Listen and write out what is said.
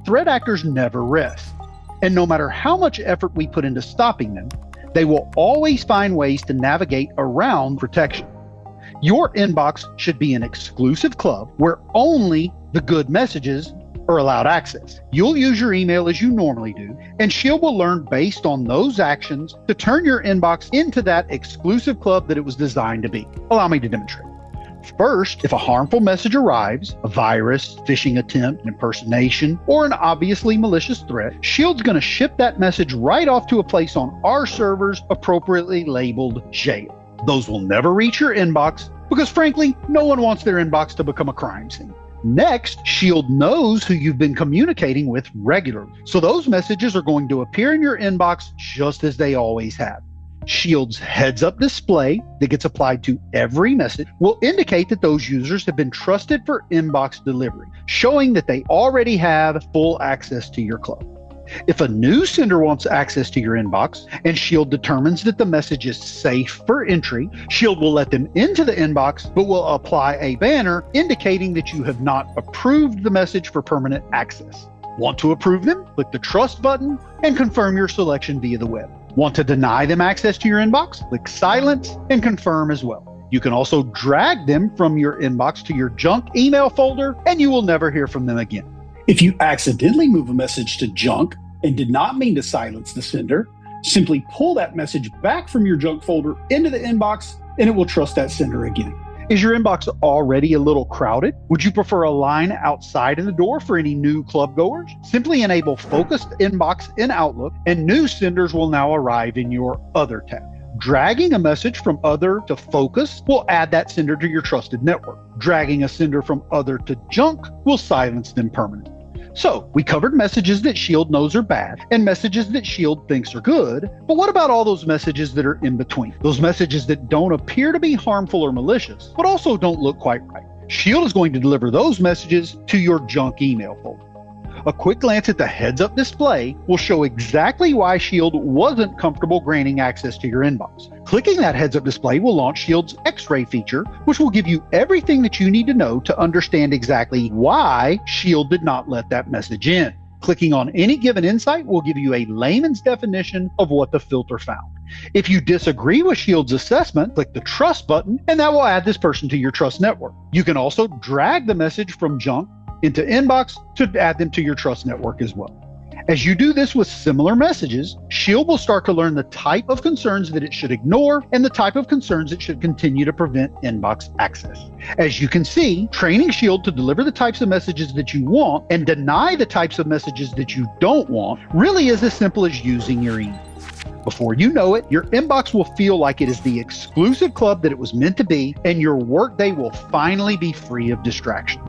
threat actors never rest. And no matter how much effort we put into stopping them, they will always find ways to navigate around protection. Your inbox should be an exclusive club where only the good messages are allowed access. You'll use your email as you normally do, and Shield will learn based on those actions to turn your inbox into that exclusive club that it was designed to be. Allow me to demonstrate. First, if a harmful message arrives, a virus, phishing attempt, an impersonation, or an obviously malicious threat, Shield's going to ship that message right off to a place on our servers appropriately labeled jail. Those will never reach your inbox because, frankly, no one wants their inbox to become a crime scene. Next, Shield knows who you've been communicating with regularly, so those messages are going to appear in your inbox just as they always have. Shield's heads-up display that gets applied to every message will indicate that those users have been trusted for inbox delivery, showing that they already have full access to your club. If a new sender wants access to your inbox and Shield determines that the message is safe for entry, Shield will let them into the inbox, but will apply a banner indicating that you have not approved the message for permanent access. Want to approve them? Click the Trust button and confirm your selection via the web. Want to deny them access to your inbox? Click Silence and confirm as well. You can also drag them from your inbox to your junk email folder, and you will never hear from them again. If you accidentally move a message to junk and did not mean to silence the sender, simply pull that message back from your junk folder into the inbox, and it will trust that sender again. Is your inbox already a little crowded? Would you prefer a line outside of the door for any new club goers? Simply enable focused inbox in Outlook, and new senders will now arrive in your Other tab. Dragging a message from Other to Focus will add that sender to your trusted network. Dragging a sender from Other to Junk will silence them permanently. So, we covered messages that Shield knows are bad and messages that Shield thinks are good, but what about all those messages that are in between? Those messages that don't appear to be harmful or malicious, but also don't look quite right. Shield is going to deliver those messages to your junk email folder. A quick glance at the heads-up display will show exactly why Shield wasn't comfortable granting access to your inbox. Clicking that heads-up display will launch Shield's X-ray feature, which will give you everything that you need to know to understand exactly why Shield did not let that message in. Clicking on any given insight will give you a layman's definition of what the filter found. If you disagree with Shield's assessment, click the Trust button, and that will add this person to your Trust network. You can also drag the message from junk into inbox to add them to your Trust network as well. As you do this with similar messages, Shield will start to learn the type of concerns that it should ignore and the type of concerns it should continue to prevent inbox access. As you can see, training Shield to deliver the types of messages that you want and deny the types of messages that you don't want really is as simple as using your email. Before you know it, your inbox will feel like it is the exclusive club that it was meant to be, and your workday will finally be free of distractions.